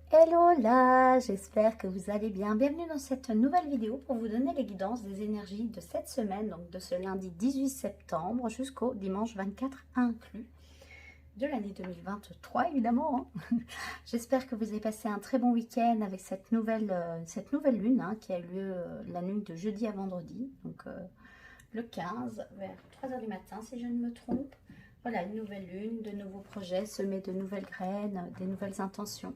Hello là, j'espère que vous allez bien. Bienvenue dans cette nouvelle vidéo pour vous donner les guidances des énergies de cette semaine, donc de ce lundi 18 septembre jusqu'au dimanche 24 inclus de l'année 2023 évidemment. J'espère que vous avez passé un très bon week-end avec cette nouvelle lune qui a eu lieu la nuit de jeudi à vendredi, donc le 15 vers 3 h du matin si je ne me trompe. Voilà, une nouvelle lune, de nouveaux projets, semer de nouvelles graines, des nouvelles intentions.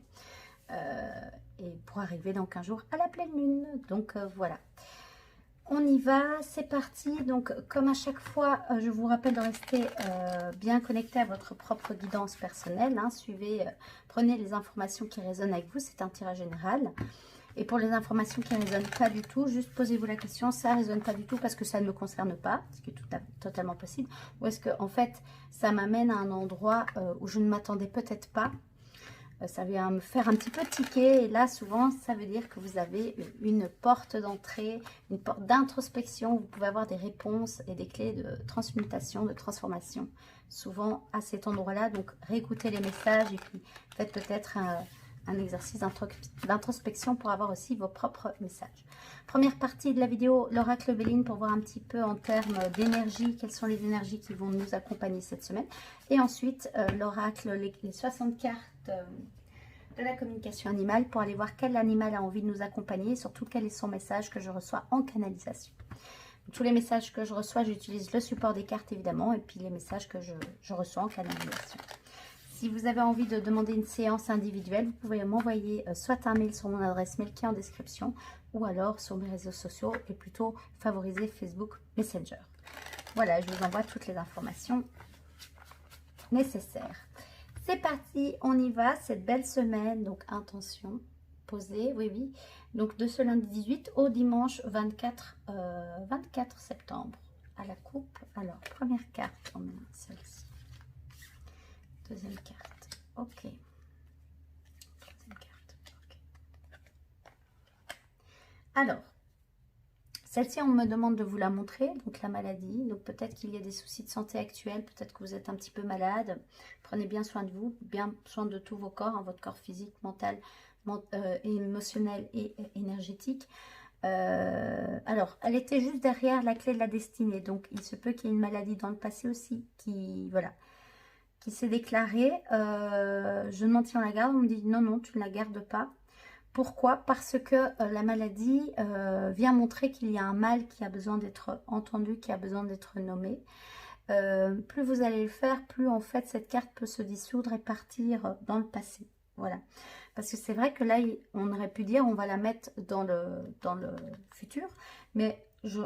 Et pour arriver dans 15 jours à la pleine lune. Donc voilà, on y va, c'est parti. Donc comme à chaque fois, je vous rappelle de rester bien connecté à votre propre guidance personnelle. Suivez, prenez les informations qui résonnent avec vous, c'est un tirage général. Et pour les informations qui ne résonnent pas du tout, juste posez-vous la question, ça ne résonne pas du tout parce que ça ne me concerne pas, ce qui est totalement possible, ou est-ce que en fait ça m'amène à un endroit où je ne m'attendais peut-être pas. Ça vient me faire un petit peu tiquer, et là souvent ça veut dire que vous avez une porte d'entrée, une porte d'introspection. Vous pouvez avoir des réponses et des clés de transmutation, de transformation souvent à cet endroit là. Donc réécoutez les messages et puis faites peut-être un exercice d'introspection pour avoir aussi vos propres messages. Première partie de la vidéo, l'oracle Béline, pour voir un petit peu en termes d'énergie, quelles sont les énergies qui vont nous accompagner cette semaine. Et ensuite, l'oracle, les 60 cartes de la communication animale, pour aller voir quel animal a envie de nous accompagner et surtout quel est son message que je reçois en canalisation. Tous les messages que je reçois, j'utilise le support des cartes évidemment, et puis les messages que je reçois en canalisation. Si vous avez envie de demander une séance individuelle, vous pouvez m'envoyer soit un mail sur mon adresse mail qui est en description, ou alors sur mes réseaux sociaux, et plutôt favoriser Facebook Messenger. Voilà, je vous envoie toutes les informations nécessaires. C'est parti, on y va, cette belle semaine, donc intention, posée, oui. Donc de ce lundi 18 au dimanche 24 septembre, à la coupe. Alors, première carte, on met celle-ci. Deuxième carte, ok. Troisième carte, ok. Alors, celle-ci, on me demande de vous la montrer, donc la maladie. Donc peut-être qu'il y a des soucis de santé actuels, peut-être que vous êtes un petit peu malade. Prenez bien soin de vous, bien soin de tous vos corps, votre corps physique, mental, émotionnel et énergétique. Alors, elle était juste derrière la clé de la destinée, donc il se peut qu'il y ait une maladie dans le passé aussi qui s'est déclarée. Je m'en tiens à la garde, on me dit non, tu ne la gardes pas. Pourquoi? Parce que la maladie vient montrer qu'il y a un mal qui a besoin d'être entendu, qui a besoin d'être nommé. Plus vous allez le faire, plus en fait cette carte peut se dissoudre et partir dans le passé. Voilà. Parce que c'est vrai que là, on aurait pu dire on va la mettre dans le futur, mais je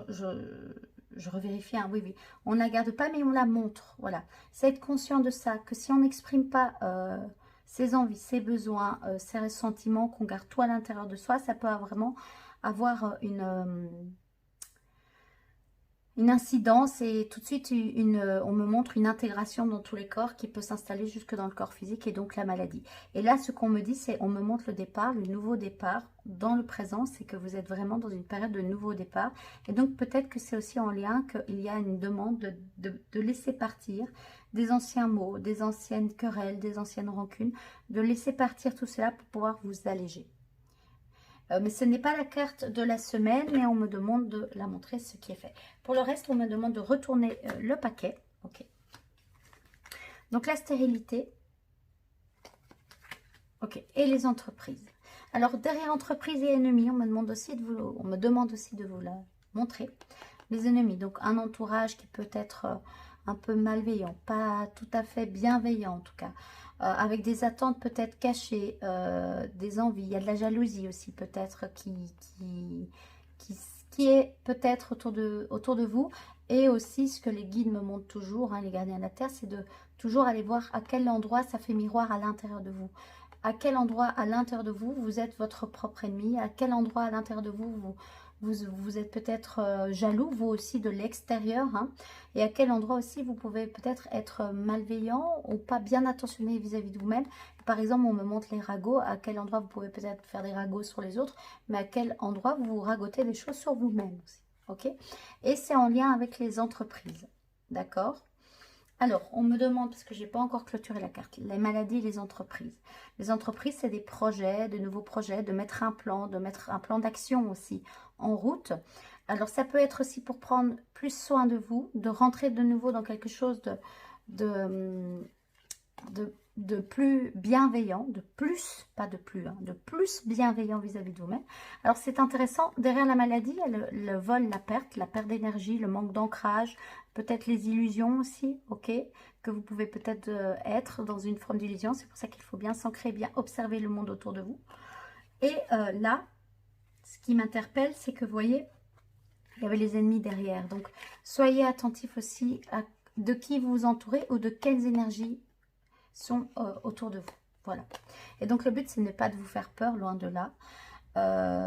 revérifie, oui. On ne la garde pas, mais on la montre. Voilà. C'est être conscient de ça, que si on n'exprime pas ses envies, ses besoins, ses ressentiments qu'on garde tout à l'intérieur de soi, ça peut vraiment avoir une incidence et tout de suite on me montre une intégration dans tous les corps qui peut s'installer jusque dans le corps physique et donc la maladie. Et là, ce qu'on me dit, c'est on me montre le départ, le nouveau départ dans le présent, c'est que vous êtes vraiment dans une période de nouveau départ. Et donc peut-être que c'est aussi en lien qu'il y a une demande de laisser partir des anciens mots, des anciennes querelles, des anciennes rancunes, de laisser partir tout cela pour pouvoir vous alléger. Mais ce n'est pas la carte de la semaine, mais on me demande de la montrer, ce qui est fait. Pour le reste, on me demande de retourner le paquet. Ok. Donc la stérilité. Ok. Et les entreprises. Alors derrière entreprise et ennemis, on me demande aussi de vous la montrer. Les ennemis, donc un entourage qui peut être un peu malveillant, pas tout à fait bienveillant en tout cas. Avec des attentes peut-être cachées, des envies, il y a de la jalousie aussi peut-être qui est peut-être autour de vous. Et aussi ce que les guides me montrent toujours, les gardiens de la terre, c'est de toujours aller voir à quel endroit ça fait miroir à l'intérieur de vous. À quel endroit à l'intérieur de vous, vous êtes votre propre ennemi, à quel endroit à l'intérieur de vous, vous êtes peut-être jaloux, vous aussi, de l'extérieur, et à quel endroit aussi vous pouvez peut-être être malveillant ou pas bien attentionné vis-à-vis de vous-même. Par exemple, on me montre les ragots, à quel endroit vous pouvez peut-être faire des ragots sur les autres, mais à quel endroit vous ragotez des choses sur vous-même aussi. Ok. Et c'est en lien avec les entreprises, d'accord. Alors, on me demande, parce que j'ai pas encore clôturé la carte, les maladies et les entreprises. Les entreprises, c'est des projets, de nouveaux projets, de mettre un plan d'action aussi en route. Alors, ça peut être aussi pour prendre plus soin de vous, de rentrer de nouveau dans quelque chose de, de plus bienveillant, de plus, pas de plus, hein, de plus bienveillant vis-à-vis de vous-même. Alors, c'est intéressant, derrière la maladie, il y a le vol, la perte d'énergie, le manque d'ancrage, peut-être les illusions aussi, ok, que vous pouvez peut-être être dans une forme d'illusion. C'est pour ça qu'il faut bien s'ancrer, bien observer le monde autour de vous. Et là, ce qui m'interpelle, c'est que vous voyez, il y avait les ennemis derrière. Donc, soyez attentifs aussi à de qui vous vous entourez ou de quelles énergies sont autour de vous. Voilà. Et donc, le but, ce n'est pas de vous faire peur, loin de là.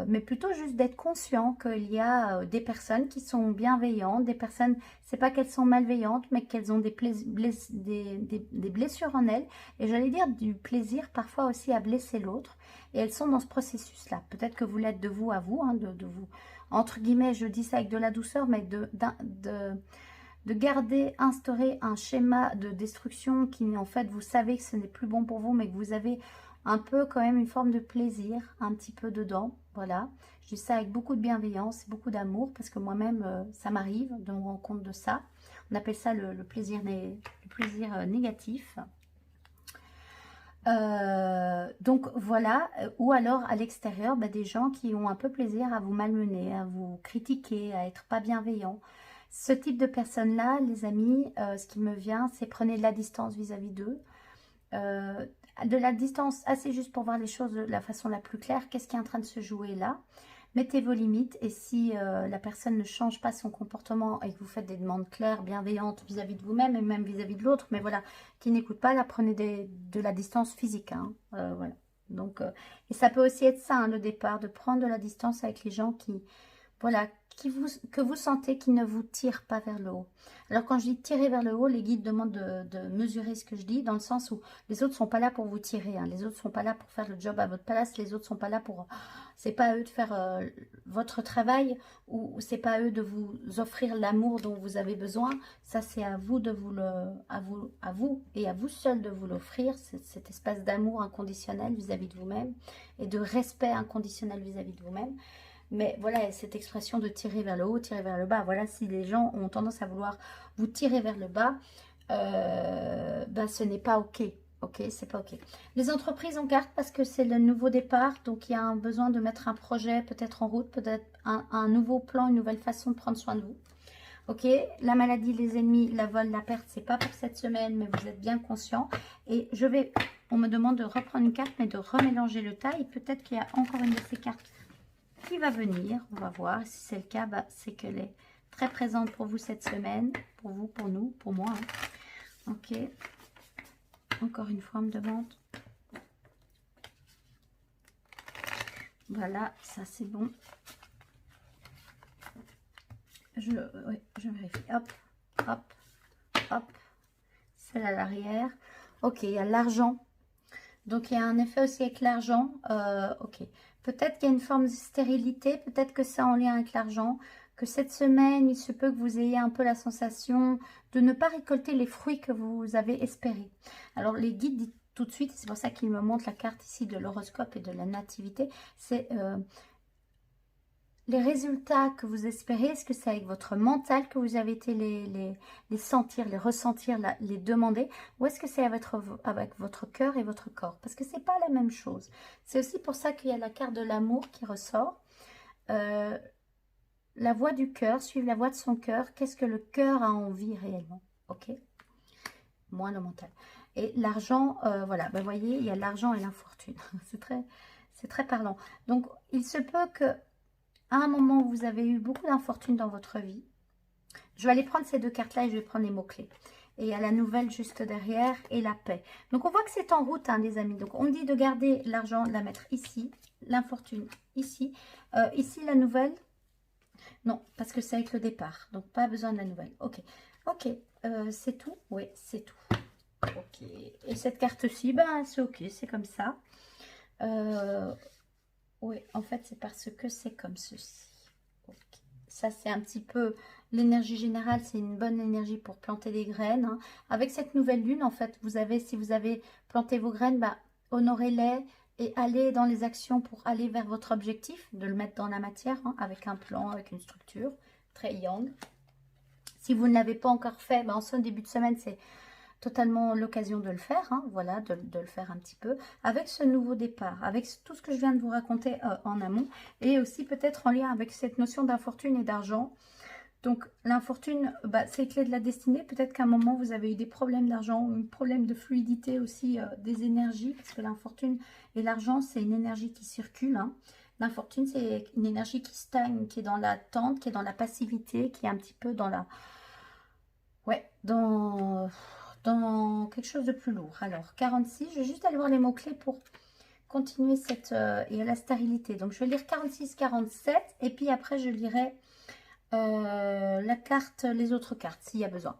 Mais plutôt juste d'être conscient qu'il y a des personnes qui sont bienveillantes, des personnes, c'est pas qu'elles sont malveillantes, mais qu'elles ont des blessures en elles, et j'allais dire du plaisir parfois aussi à blesser l'autre, et elles sont dans ce processus-là. Peut-être que vous l'êtes de vous à vous, hein, de vous, entre guillemets, je dis ça avec de la douceur, mais de garder, instaurer un schéma de destruction qui, en fait, vous savez que ce n'est plus bon pour vous, mais que vous avez un peu quand même une forme de plaisir, un petit peu dedans, voilà. Je dis ça avec beaucoup de bienveillance, beaucoup d'amour, parce que moi-même, ça m'arrive de me rendre compte de ça. On appelle ça le plaisir négatif. Donc voilà, ou alors à l'extérieur, des gens qui ont un peu plaisir à vous malmener, à vous critiquer, à être pas bienveillants. Ce type de personnes-là, les amis, ce qui me vient, c'est prenez de la distance vis-à-vis d'eux. De la distance assez juste pour voir les choses de la façon la plus claire. Qu'est-ce qui est en train de se jouer là? Mettez vos limites et si la personne ne change pas son comportement et que vous faites des demandes claires, bienveillantes vis-à-vis de vous-même et même vis-à-vis de l'autre, mais voilà, qui n'écoute pas, là, prenez de la distance physique. Hein, voilà. Donc, et ça peut aussi être ça, hein, le départ, de prendre de la distance avec les gens qui, voilà, que vous sentez qui ne vous tirent pas vers le haut. Alors quand je dis tirer vers le haut, les guides demandent de mesurer ce que je dis, dans le sens où les autres ne sont pas là pour vous tirer, hein. Les autres ne sont pas là pour faire le job à votre place, les autres ne sont pas là pour... C'est pas à eux de faire votre travail, ou c'est pas à eux de vous offrir l'amour dont vous avez besoin. Ça, c'est à vous de vous le... à vous et à vous seul de vous l'offrir, cet espace d'amour inconditionnel vis-à-vis de vous-même et de respect inconditionnel vis-à-vis de vous-même. Mais voilà, cette expression de tirer vers le haut, tirer vers le bas, voilà, si les gens ont tendance à vouloir vous tirer vers le bas, ce n'est pas ok. Ok, c'est pas ok. Les entreprises, on garde parce que c'est le nouveau départ, donc il y a un besoin de mettre un projet peut-être en route, peut-être un nouveau plan, une nouvelle façon de prendre soin de vous. Ok, la maladie, les ennemis, la vol, la perte, c'est pas pour cette semaine, mais vous êtes bien conscient. Et on me demande de reprendre une carte, mais de remélanger le tas. Et peut-être qu'il y a encore une de ces cartes qui va venir. On va voir. Si c'est le cas, c'est qu'elle est très présente pour vous cette semaine. Pour vous, pour nous, pour moi. Hein. Ok. Encore une fois, on me demande. Voilà, ça c'est bon. Je vérifie. Hop, hop, hop. Celle à l'arrière. Ok, il y a l'argent. Donc, il y a un effet aussi avec l'argent. Ok. Peut-être qu'il y a une forme de stérilité. Peut-être que c'est en lien avec l'argent. Que cette semaine, il se peut que vous ayez un peu la sensation de ne pas récolter les fruits que vous avez espérés. Alors, les guides disent tout de suite, c'est pour ça qu'ils me montrent la carte ici de l'horoscope et de la nativité, c'est... les résultats que vous espérez, est-ce que c'est avec votre mental que vous avez été les sentir, les ressentir, les demander, ou est-ce que c'est avec votre cœur et votre corps? Parce que c'est pas la même chose. C'est aussi pour ça qu'il y a la carte de l'amour qui ressort. La voix du cœur, suivre la voix de son cœur. Qu'est-ce que le cœur a envie réellement? Ok, moins le mental. Et l'argent, voilà, vous voyez, il y a l'argent et l'infortune. c'est très parlant. Donc, il se peut que à un moment où vous avez eu beaucoup d'infortune dans votre vie, je vais aller prendre ces deux cartes-là et je vais prendre les mots-clés. Et il y a la nouvelle juste derrière et la paix. Donc, on voit que c'est en route, hein, les amis. Donc, on dit de garder l'argent, de la mettre ici, l'infortune ici. Ici, la nouvelle. Non, parce que c'est avec le départ. Donc, pas besoin de la nouvelle. Ok, ok. C'est tout? Oui, c'est tout. Ok. Et cette carte-ci, c'est ok, c'est comme ça. Oui, en fait, c'est parce que c'est comme ceci. Okay. Ça, c'est un petit peu L'énergie générale, c'est une bonne énergie pour planter des graines. Hein. Avec cette nouvelle lune, en fait, si vous avez planté vos graines, bah, honorez-les et allez dans les actions pour aller vers votre objectif, de le mettre dans la matière, hein, avec un plan, avec une structure. Très yang. Si vous ne l'avez pas encore fait, bah, en ce début de semaine, c'est totalement l'occasion de le faire, hein, voilà, de le faire un petit peu, avec ce nouveau départ, avec tout ce que je viens de vous raconter en amont, et aussi peut-être en lien avec cette notion d'infortune et d'argent. Donc l'infortune, bah, c'est les clés de la destinée, peut-être qu'à un moment vous avez eu des problèmes d'argent, un problème de fluidité aussi des énergies, parce que l'infortune et l'argent, c'est une énergie qui circule, hein. L'infortune, c'est une énergie qui stagne, qui est dans l'attente, qui est dans la passivité, qui est un petit peu dans la... Ouais, dans quelque chose de plus lourd. Alors, 46, je vais juste aller voir les mots-clés pour continuer cette... et la stérilité. Donc, je vais lire 46, 47, et puis après, je lirai la carte, les autres cartes, s'il y a besoin.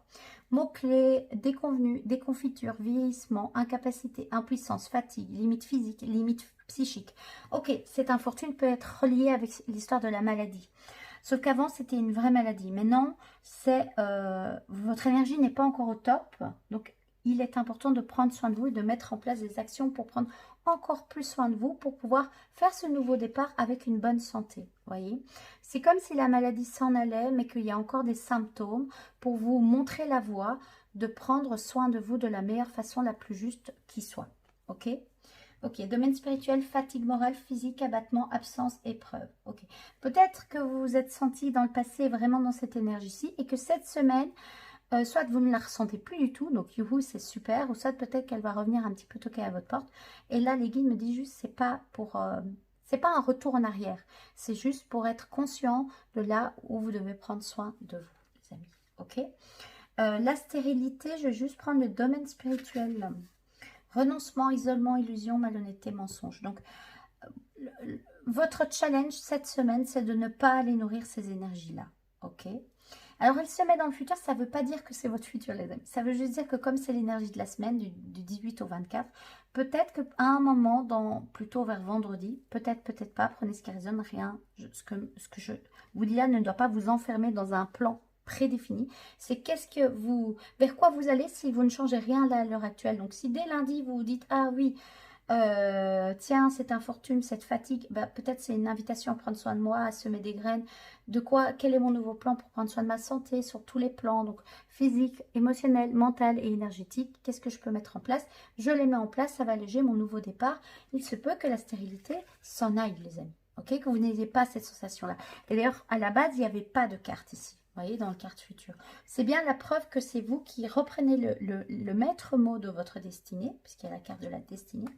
Mots-clés, déconvenus, déconfiture, vieillissement, incapacité, impuissance, fatigue, limite physique, limite psychique. Ok, cette infortune peut être reliée avec l'histoire de la maladie. Sauf qu'avant, c'était une vraie maladie. Maintenant, votre énergie n'est pas encore au top. Donc, il est important de prendre soin de vous et de mettre en place des actions pour prendre encore plus soin de vous, pour pouvoir faire ce nouveau départ avec une bonne santé. Voyez, c'est comme si la maladie s'en allait, mais qu'il y a encore des symptômes pour vous montrer la voie de prendre soin de vous de la meilleure façon, la plus juste qui soit. Ok ? Ok, domaine spirituel, fatigue morale, physique, abattement, absence, épreuve. Ok, peut-être que vous vous êtes senti dans le passé vraiment dans cette énergie-ci et que cette semaine, soit vous ne la ressentez plus du tout, donc youhou, c'est super, ou soit peut-être qu'elle va revenir un petit peu toquer à votre porte. Et là, les guides me disent juste, c'est pas un retour en arrière, c'est juste pour être conscient de là où vous devez prendre soin de vous, les amis. Ok, la stérilité, je vais juste prendre le domaine spirituel. Renoncement, isolement, illusion, malhonnêteté, mensonge. Donc, votre challenge cette semaine, c'est de ne pas aller nourrir ces énergies-là. Ok ? Alors, elle se met dans le futur, ça ne veut pas dire que c'est votre futur, les amis. Ça veut juste dire que comme c'est l'énergie de la semaine, du 18 au 24, peut-être qu'à un moment, plutôt vers vendredi, peut-être pas, prenez ce qui résonne, rien. Ce que je vous dis là ne doit pas vous enfermer dans un plan prédéfini. C'est vers quoi vous allez si vous ne changez rien là à l'heure actuelle. Donc, si dès lundi, vous vous dites, ah oui, tiens, cette infortune, cette fatigue, bah, peut-être c'est une invitation à prendre soin de moi, à semer des graines. Quel est mon nouveau plan pour prendre soin de ma santé sur tous les plans, donc physique, émotionnel, mental et énergétique. Qu'est-ce que je peux mettre en place? Je les mets en place, ça va alléger mon nouveau départ. Il se peut que la stérilité s'en aille, les amis. Ok, que vous n'ayez pas cette sensation-là. Et d'ailleurs, à la base, il n'y avait pas de carte ici. Vous voyez, dans le carte future. C'est bien la preuve que c'est vous qui reprenez le maître mot de votre destinée, puisqu'il y a la carte de la destinée.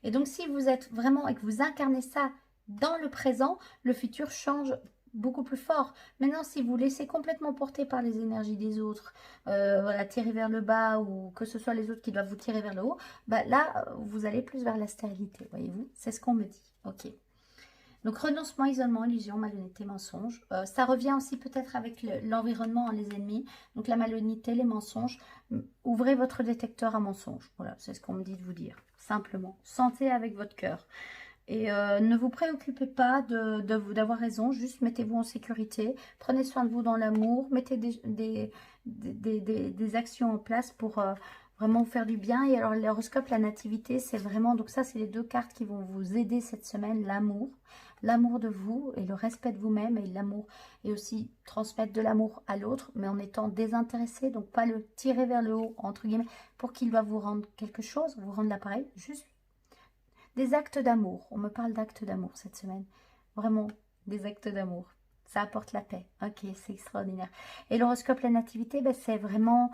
Et donc, si vous êtes vraiment et que vous incarnez ça dans le présent, le futur change beaucoup plus fort. Maintenant, si vous laissez complètement porter par les énergies des autres, voilà, tirer vers le bas ou que ce soit les autres qui doivent vous tirer vers le haut, bah là, vous allez plus vers la stérilité, voyez-vous. C'est ce qu'on me dit. Ok. Donc, renoncement, isolement, illusion, malhonnêteté, mensonge. Ça revient aussi peut-être avec l'environnement, les ennemis. Donc, la malhonnêteté, les mensonges. Ouvrez votre détecteur à mensonges. Voilà, c'est ce qu'on me dit de vous dire. Simplement. Sentez avec votre cœur. Et ne vous préoccupez pas d'avoir raison. Juste mettez-vous en sécurité. Prenez soin de vous dans l'amour. Mettez des actions en place pour... vraiment vous faire du bien. Et alors l'horoscope, la nativité, c'est vraiment... Donc ça, c'est les deux cartes qui vont vous aider cette semaine. L'amour de vous et le respect de vous-même et l'amour. Et aussi transmettre de l'amour à l'autre, mais en étant désintéressé. Donc pas le tirer vers le haut, entre guillemets, pour qu'il doit vous rendre quelque chose, vous rendre l'appareil. Juste des actes d'amour. On me parle d'actes d'amour cette semaine. Vraiment, des actes d'amour. Ça apporte la paix. Ok, c'est extraordinaire. Et l'horoscope, la nativité, ben, c'est vraiment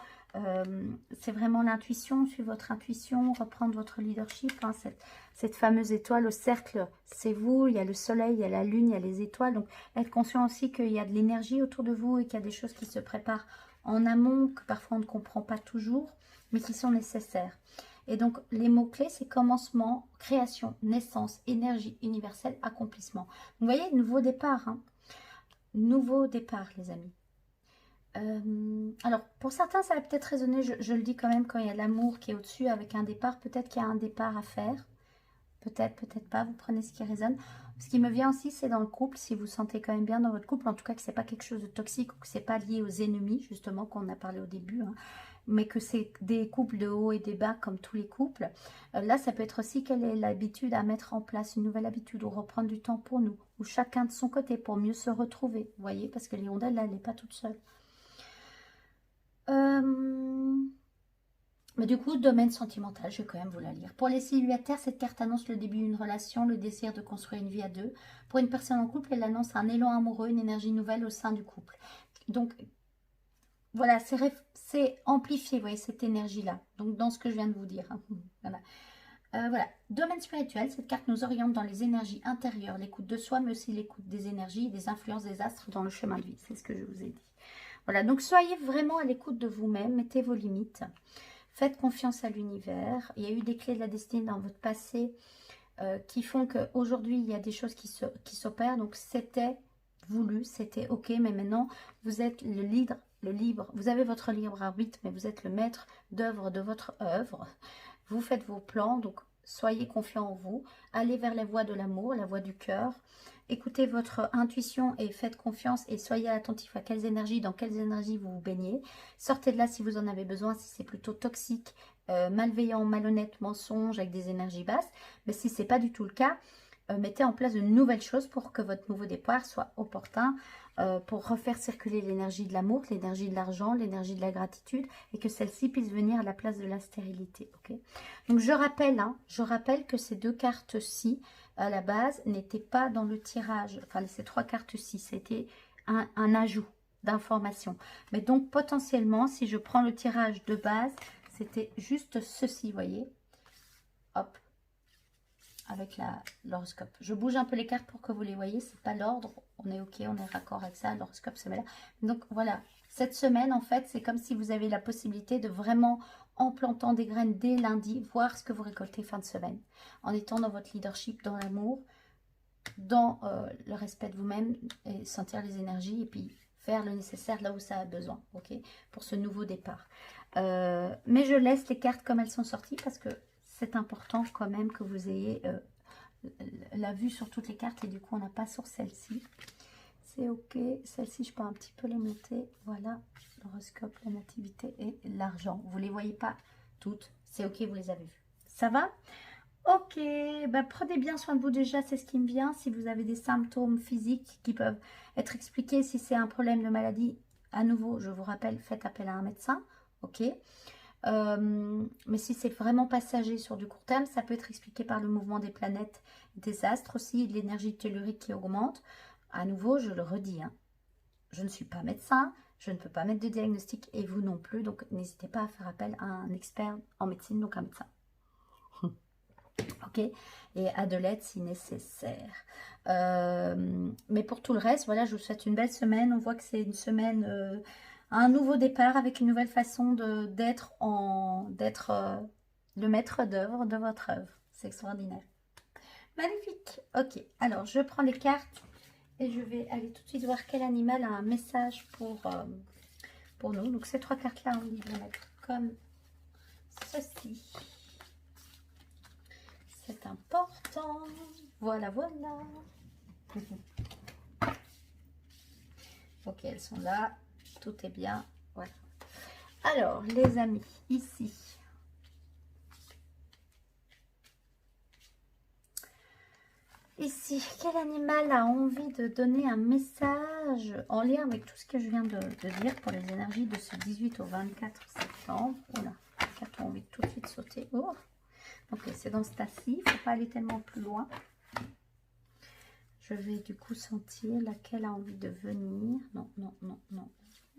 l'intuition. Suivre votre intuition, reprendre votre leadership. Hein, cette fameuse étoile au cercle, c'est vous. Il y a le soleil, il y a la lune, il y a les étoiles. Donc, être conscient aussi qu'il y a de l'énergie autour de vous et qu'il y a des choses qui se préparent en amont, que parfois on ne comprend pas toujours, mais qui sont nécessaires. Et donc, les mots-clés, c'est commencement, création, naissance, énergie universelle, accomplissement. Vous voyez, nouveau départ. Hein. Nouveau départ, les amis. Alors, pour certains, ça va peut-être résonner, je le dis quand même, quand il y a l'amour qui est au-dessus avec un départ, peut-être qu'il y a un départ à faire. peut-être, peut-être pas, vous prenez ce qui résonne. Ce qui me vient aussi, c'est dans le couple, si vous sentez quand même bien dans votre couple, en tout cas que c'est pas quelque chose de toxique ou que c'est pas lié aux ennemis, justement, qu'on a parlé au début, hein, mais que c'est des couples de haut et des bas comme tous les couples. Là, ça peut être aussi quelle est l'habitude à mettre en place, une nouvelle habitude, ou reprendre du temps pour nous, ou chacun de son côté pour mieux se retrouver, vous voyez, parce que l'hirondelle, là, elle n'est pas toute seule. Mais du coup, domaine sentimental, je vais quand même vous la lire. Pour les célibataires, cette carte annonce le début d'une relation, le désir de construire une vie à deux. Pour une personne en couple, elle annonce un élan amoureux, une énergie nouvelle au sein du couple. Donc, voilà, c'est amplifié, vous voyez, cette énergie-là. Donc, dans ce que je viens de vous dire. Hein. Voilà. Voilà. Domaine spirituel, cette carte nous oriente dans les énergies intérieures, l'écoute de soi, mais aussi l'écoute des énergies et des influences des astres dans le chemin de vie. C'est ce que je vous ai dit. Voilà, donc soyez vraiment à l'écoute de vous-même, mettez vos limites. Faites confiance à l'univers. Il y a eu des clés de la destinée dans votre passé qui font qu'aujourd'hui, il y a des choses qui s'opèrent. Donc, c'était voulu, c'était OK. Mais maintenant, vous êtes le libre. Vous avez votre libre arbitre, mais vous êtes le maître d'œuvre de votre œuvre. Vous faites vos plans, donc soyez confiants en vous. Allez vers la voie de l'amour, la voie du cœur. Écoutez votre intuition et faites confiance et soyez attentif à dans quelles énergies vous vous baignez. Sortez de là si vous en avez besoin, si c'est plutôt toxique, malveillant, malhonnête, mensonge avec des énergies basses. Mais si ce n'est pas du tout le cas, mettez en place de nouvelles choses pour que votre nouveau départ soit opportun, pour refaire circuler l'énergie de l'amour, l'énergie de l'argent, l'énergie de la gratitude et que celle-ci puisse venir à la place de la stérilité. Okay, donc je rappelle que ces deux cartes-ci, à la base, n'étaient pas dans le tirage. Enfin, ces trois cartes-ci, c'était un ajout d'informations. Mais donc, potentiellement, si je prends le tirage de base, c'était juste ceci, vous voyez. Hop. Avec l'horoscope. Je bouge un peu les cartes pour que vous les voyez. C'est pas l'ordre. On est OK, on est raccord avec ça. L'horoscope se met là. Donc, voilà. Cette semaine, en fait, c'est comme si vous avez la possibilité de vraiment, en plantant des graines dès lundi, voir ce que vous récoltez fin de semaine. En étant dans votre leadership, dans l'amour, dans le respect de vous-même et sentir les énergies et puis faire le nécessaire là où ça a besoin, ok, pour ce nouveau départ. Mais je laisse les cartes comme elles sont sorties parce que c'est important quand même que vous ayez la vue sur toutes les cartes et du coup on n'a pas sur celle-ci. C'est ok, celle-ci je peux un petit peu les monter, voilà, l'horoscope, la nativité et l'argent. Vous ne les voyez pas toutes, c'est ok, vous les avez vues. Ça va? Ok, bah prenez bien soin de vous déjà, c'est ce qui me vient. Si vous avez des symptômes physiques qui peuvent être expliqués, si c'est un problème de maladie, à nouveau, je vous rappelle, faites appel à un médecin. Ok, mais si c'est vraiment passager sur du court terme, ça peut être expliqué par le mouvement des planètes, des astres aussi, de l'énergie tellurique qui augmente. À nouveau, je le redis, hein, je ne suis pas médecin, je ne peux pas mettre de diagnostic et vous non plus, donc n'hésitez pas à faire appel à un expert en médecine, donc un médecin. Ok, et à de l'aide si nécessaire. Mais pour tout le reste, voilà, je vous souhaite une belle semaine. On voit que c'est une semaine, un nouveau départ avec une nouvelle façon d'être le maître d'œuvre de votre œuvre. C'est extraordinaire. Magnifique. Ok, alors je prends les cartes et je vais aller tout de suite voir quel animal a un message pour nous. Donc ces trois cartes-là, on va les mettre comme ceci. C'est important. Voilà, voilà. Ok, elles sont là. Tout est bien. Voilà. Alors, les amis, ici. Ici, quel animal a envie de donner un message en lien avec tout ce que je viens de dire pour les énergies de ce 18 au 24 septembre. Voilà, les cartes ont envie de tout de suite sauter. Oh. Ok, c'est dans ce tas-ci, il ne faut pas aller tellement plus loin. Je vais du coup sentir laquelle a envie de venir. Non, non, non, non.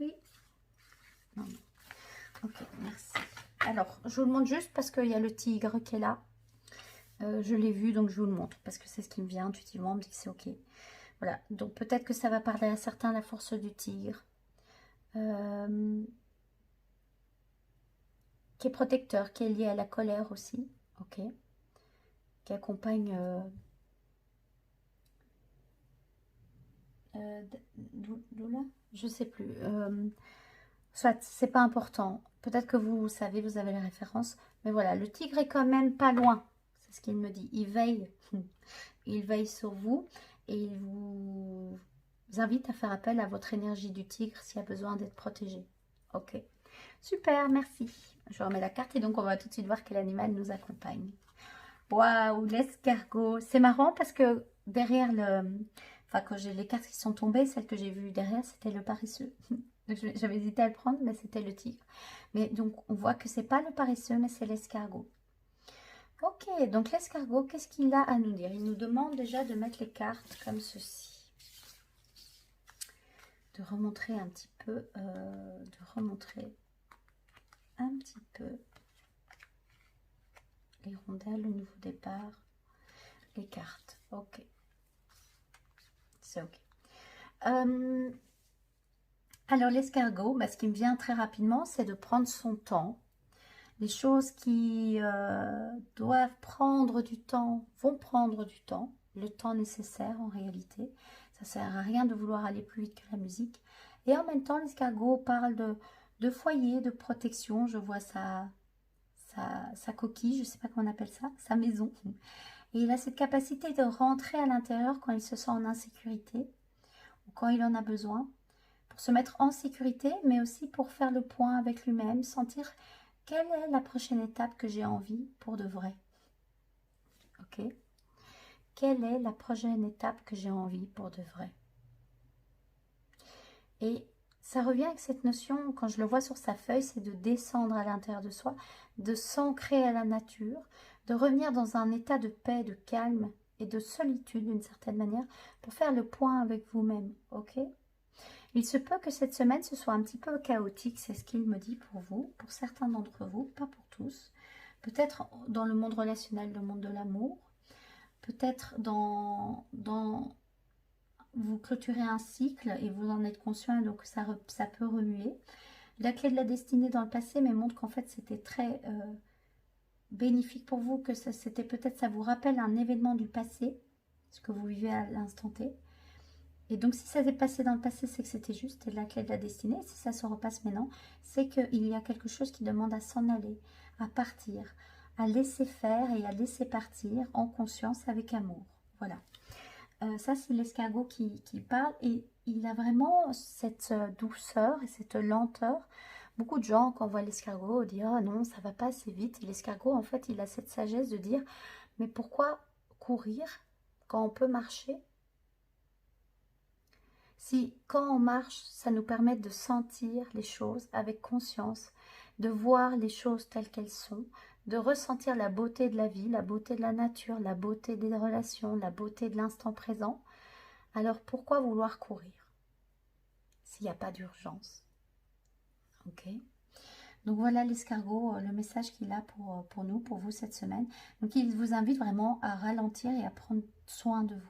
Oui. Non, non. Ok, merci. Alors, je vous le montre juste parce qu'il y a le tigre qui est là. Je l'ai vu, donc je vous le montre parce que c'est ce qui me vient intuitivement. On me dit que c'est ok. Voilà, donc peut-être que ça va parler à certains la force du tigre. Qui est protecteur, qui est lié à la colère aussi. Ok. Qui accompagne... Doula, je sais plus. Soit, c'est pas important. Peut-être que vous savez, vous avez les références. Mais voilà, le tigre est quand même pas loin. C'est ce qu'il me dit. Il veille. Il veille sur vous et il vous invite à faire appel à votre énergie du tigre s'il y a besoin d'être protégé. Ok. Super, merci. Je remets la carte et donc on va tout de suite voir quel animal nous accompagne. Waouh, l'escargot. C'est marrant parce que derrière le... Enfin, quand j'ai les cartes qui sont tombées, celle que j'ai vue derrière, c'était le paresseux. J'avais hésité à le prendre, mais c'était le tigre. Mais donc, on voit que c'est pas le paresseux, mais c'est l'escargot. Ok, donc l'escargot, qu'est-ce qu'il a à nous dire? Il nous demande déjà de mettre les cartes comme ceci. De remontrer un petit peu, les rondelles, le nouveau départ, les cartes. Ok, c'est ok. Alors l'escargot, bah, ce qui me vient très rapidement, c'est de prendre son temps. Les choses qui doivent prendre du temps vont prendre du temps, le temps nécessaire en réalité. Ça ne sert à rien de vouloir aller plus vite que la musique. Et en même temps, l'escargot parle de foyer, de protection. Je vois sa coquille, je ne sais pas comment on appelle ça, sa maison. Et il a cette capacité de rentrer à l'intérieur quand il se sent en insécurité ou quand il en a besoin, pour se mettre en sécurité, mais aussi pour faire le point avec lui-même, sentir quelle est la prochaine étape que j'ai envie pour de vrai. Ok? Quelle est la prochaine étape que j'ai envie pour de vrai? Et ça revient avec cette notion, quand je le vois sur sa feuille, c'est de descendre à l'intérieur de soi, de s'ancrer à la nature, de revenir dans un état de paix, de calme et de solitude d'une certaine manière, pour faire le point avec vous-même. Ok? Il se peut que cette semaine, ce soit un petit peu chaotique, c'est ce qu'il me dit pour vous, pour certains d'entre vous, pas pour tous. Peut-être dans le monde relationnel, le monde de l'amour. Peut-être vous clôturez un cycle et vous en êtes conscient, donc ça peut remuer. La clé de la destinée dans le passé me montre qu'en fait, c'était très bénéfique pour vous, que c'était peut-être, ça vous rappelle un événement du passé, ce que vous vivez à l'instant T. Et donc, si ça s'est passé dans le passé, c'est que c'était juste la clé de la destinée. Si ça se repasse maintenant, c'est qu'il y a quelque chose qui demande à s'en aller, à partir, à laisser faire et à laisser partir en conscience avec amour. Voilà. Ça, c'est l'escargot qui parle et il a vraiment cette douceur et cette lenteur. Beaucoup de gens, quand on voit l'escargot, disent « Oh non, ça va pas assez vite ». Et l'escargot, en fait, il a cette sagesse de dire « Mais pourquoi courir quand on peut marcher ?» Si quand on marche, ça nous permet de sentir les choses avec conscience, de voir les choses telles qu'elles sont, de ressentir la beauté de la vie, la beauté de la nature, la beauté des relations, la beauté de l'instant présent, alors pourquoi vouloir courir s'il n'y a pas d'urgence? Ok. Donc voilà l'escargot, le message qu'il a pour nous, pour vous cette semaine. Donc il vous invite vraiment à ralentir et à prendre soin de vous,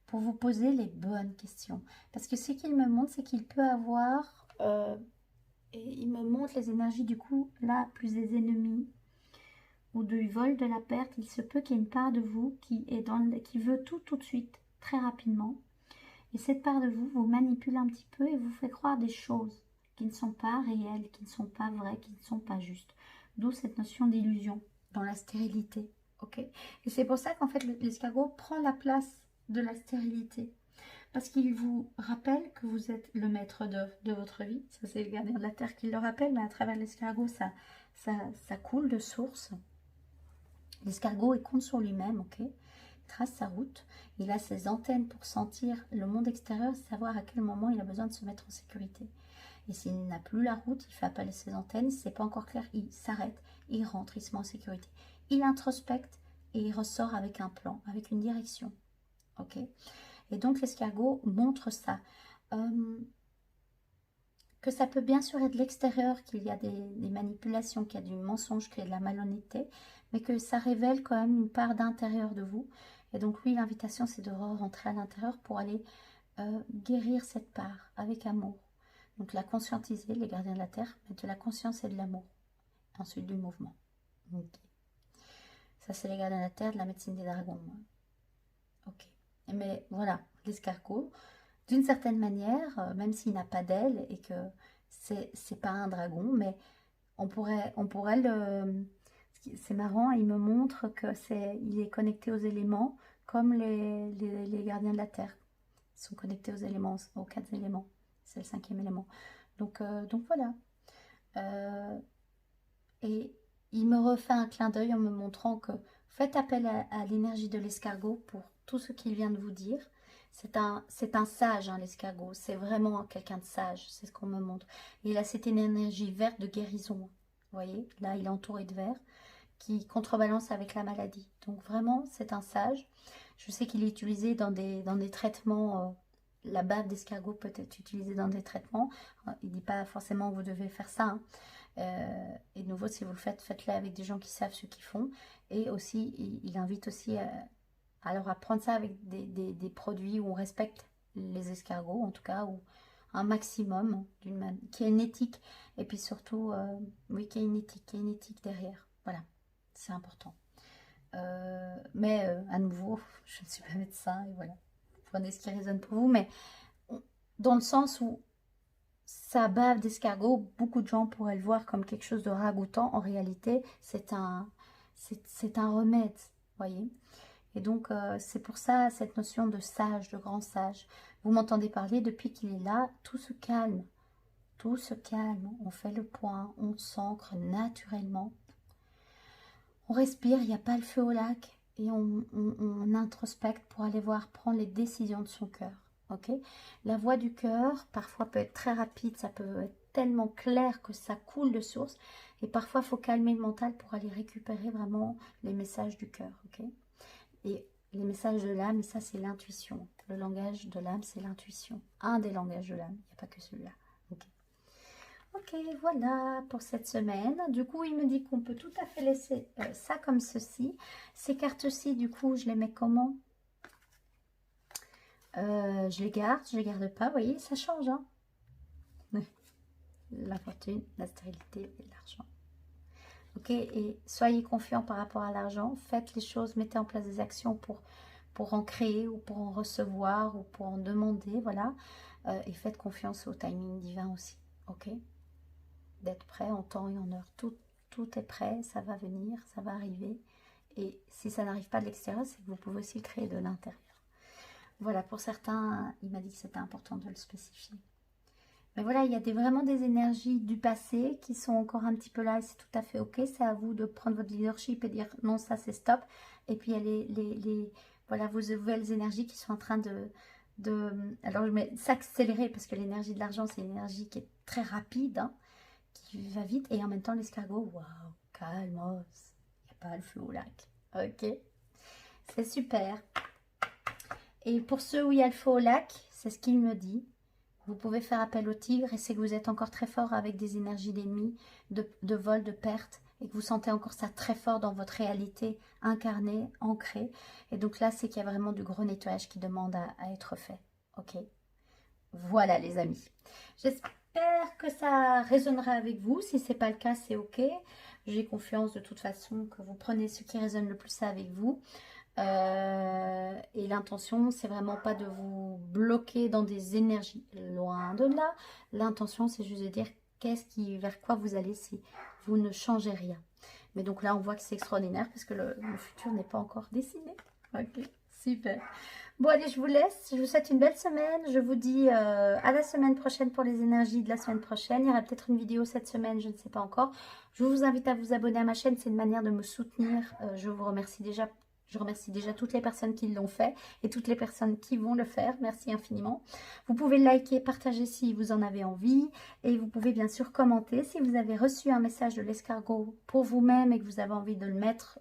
pour vous poser les bonnes questions. Parce que ce qu'il me montre, c'est qu'il peut avoir, et il me montre les énergies du coup, là, plus des ennemis, ou du vol, de la perte. Il se peut qu'il y ait une part de vous qui veut tout de suite, très rapidement. Et cette part de vous vous manipule un petit peu et vous fait croire des choses qui ne sont pas réelles, qui ne sont pas vraies, qui ne sont pas justes. D'où cette notion d'illusion dans la stérilité. Ok. Et c'est pour ça qu'en fait, l'escargot prend la place de la stérilité. Parce qu'il vous rappelle que vous êtes le maître de votre vie. Ça, c'est le gardien de la terre qui le rappelle, mais à travers l'escargot, ça coule de source. L'escargot, il compte sur lui-même, ok? Il trace sa route. Il a ses antennes pour sentir le monde extérieur, savoir à quel moment il a besoin de se mettre en sécurité. Et s'il n'a plus la route, il fait appel à ses antennes. Si ce n'est pas encore clair, il s'arrête, il rentre, il se met en sécurité. Il introspecte et il ressort avec un plan, avec une direction. Ok? Et donc l'escargot montre ça. Que ça peut bien sûr être de l'extérieur, qu'il y a des manipulations, qu'il y a du mensonge, qu'il y a de la malhonnêteté, mais que ça révèle quand même une part d'intérieur de vous. Et donc oui, l'invitation, c'est de rentrer à l'intérieur pour aller guérir cette part avec amour. Donc la conscientiser, les gardiens de la terre, mettre de la conscience et de l'amour. Ensuite du mouvement. Okay. Ça, c'est les gardiens de la terre, de la médecine des dragons. Ok. Mais voilà, l'escargot, d'une certaine manière, même s'il n'a pas d'aile et que c'est pas un dragon, mais on pourrait le... c'est marrant, il me montre que il est connecté aux éléments, comme les gardiens de la Terre. Ils sont connectés aux éléments, aux 4 éléments. C'est le 5e élément. Donc voilà. Et il me refait un clin d'œil en me montrant que faites appel à l'énergie de l'escargot pour tout ce qu'il vient de vous dire. C'est un sage, hein, l'escargot. C'est vraiment quelqu'un de sage. C'est ce qu'on me montre. Et il a cette énergie verte de guérison. Vous voyez, là, il est entouré de vert qui contrebalance avec la maladie. Donc vraiment, c'est un sage. Je sais qu'il est utilisé dans des traitements. La bave d'escargot peut être utilisée dans des traitements. Il ne dit pas forcément que vous devez faire ça. Hein. Et de nouveau, si vous le faites, faites-le avec des gens qui savent ce qu'ils font. Et aussi, il invite aussi à prendre ça avec des produits où on respecte les escargots, en tout cas, ou un maximum, qui a une éthique. Et puis surtout, oui, qui a une éthique derrière. Voilà, c'est important. Mais à nouveau, je ne suis pas médecin, et voilà. Prenez ce qui résonne pour vous, mais dans le sens où sa bave d'escargot, beaucoup de gens pourraient le voir comme quelque chose de ragoûtant. En réalité, c'est un remède, voyez. Et donc, c'est pour ça, cette notion de sage, de grand sage. Vous m'entendez parler, depuis qu'il est là, tout se calme. Tout se calme. On fait le point, on s'ancre naturellement. On respire, il n'y a pas le feu au lac. Et on introspecte pour aller voir, prendre les décisions de son cœur. Okay. La voix du cœur, parfois peut être très rapide, ça peut être tellement clair que ça coule de source. Et parfois, il faut calmer le mental pour aller récupérer vraiment les messages du cœur. Okay. Et les messages de l'âme, ça c'est l'intuition. Le langage de l'âme, c'est l'intuition. Un des langages de l'âme, il n'y a pas que celui-là. Okay. Ok, voilà pour cette semaine. Du coup, il me dit qu'on peut tout à fait laisser ça comme ceci. Ces cartes-ci, du coup, je les mets comment ? Je les garde pas, vous voyez, ça change. Hein. La fortune, la stérilité et l'argent. Ok, et soyez confiants par rapport à l'argent. Faites les choses, mettez en place des actions pour en créer ou pour en recevoir ou pour en demander, voilà. Et faites confiance au timing divin aussi, ok. D'être prêt en temps et en heure. Tout est prêt, ça va venir, ça va arriver. Et si ça n'arrive pas de l'extérieur, c'est que vous pouvez aussi le créer de l'intérieur. Voilà, pour certains, il m'a dit que c'était important de le spécifier. Mais voilà, il y a vraiment des énergies du passé qui sont encore un petit peu là et c'est tout à fait ok. C'est à vous de prendre votre leadership et dire non, ça c'est stop. Et puis il y a voilà, vos nouvelles énergies qui sont en train alors je mets s'accélérer parce que l'énergie de l'argent, c'est une énergie qui est très rapide, hein, qui va vite. Et en même temps, l'escargot, waouh, calmos, il n'y a pas le flot au lac. Ok, c'est super. Et pour ceux où il y a le feu au lac, c'est ce qu'il me dit. Vous pouvez faire appel au tigre et c'est que vous êtes encore très fort avec des énergies d'ennemis, de vol, de perte. Et que vous sentez encore ça très fort dans votre réalité incarnée, ancrée. Et donc là, c'est qu'il y a vraiment du gros nettoyage qui demande à être fait. Ok. Voilà les amis. J'espère que ça résonnera avec vous. Si ce n'est pas le cas, c'est ok. J'ai confiance de toute façon que vous prenez ce qui résonne le plus avec vous. Et l'intention, c'est vraiment pas de vous bloquer dans des énergies, loin de là. L'intention, c'est juste de dire vers quoi vous allez si vous ne changez rien. Mais donc là, on voit que c'est extraordinaire parce que le futur n'est pas encore dessiné. Ok, super. Bon, allez, je vous laisse. Je vous souhaite une belle semaine. Je vous dis à la semaine prochaine pour les énergies de la semaine prochaine. Il y aura peut-être une vidéo cette semaine, je ne sais pas encore. Je vous invite à vous abonner à ma chaîne. C'est une manière de me soutenir. Je vous remercie déjà. Je remercie déjà toutes les personnes qui l'ont fait et toutes les personnes qui vont le faire. Merci infiniment. Vous pouvez liker, partager si vous en avez envie. Et vous pouvez bien sûr commenter. Si vous avez reçu un message de l'escargot pour vous-même et que vous avez envie de le mettre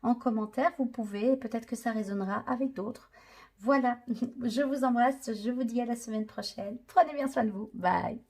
en commentaire, vous pouvez. Peut-être que ça résonnera avec d'autres. Voilà, je vous embrasse. Je vous dis à la semaine prochaine. Prenez bien soin de vous. Bye.